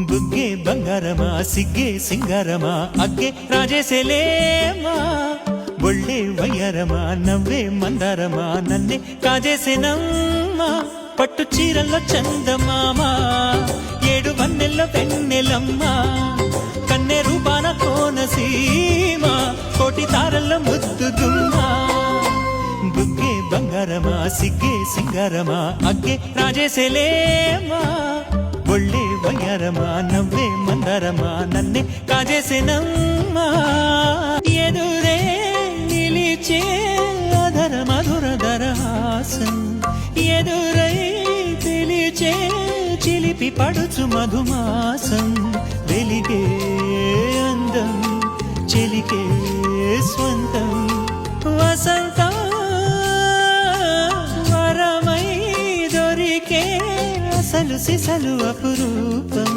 బుగ్గే బంగారమా సిగ్గే సింగారమా అగ్గే రాజేసేలేమా ఒళ్ళే వయ్యారమా నవ్వే మందారమా నన్నే కాజేసేనమ్మా పట్టు చీరల్లో చందమామా ఏడు వన్నెల్లో వెన్నెలమ్మా కన్నె రూపాన కోనసీమా కోటి తారల్లో ముద్దుగుమ్మా బుగ్గే బంగారమా సిగ్గే సింగారమా అగ్గే రాజేసేలేమా ఒళ్ళే వయ్యారమా నవ్వే మందారమా నన్నే కాజేసేనమ్మా ఎదురే నిలిచే అధర మధుర దరహాసం ఎదురై పిలిచే చిలిపి పడుచు మధుమాసం వెలిగే అందం చెలికే స్వంతం వసంతం వరమై దొరికే అసలు సిసలు అపురూపం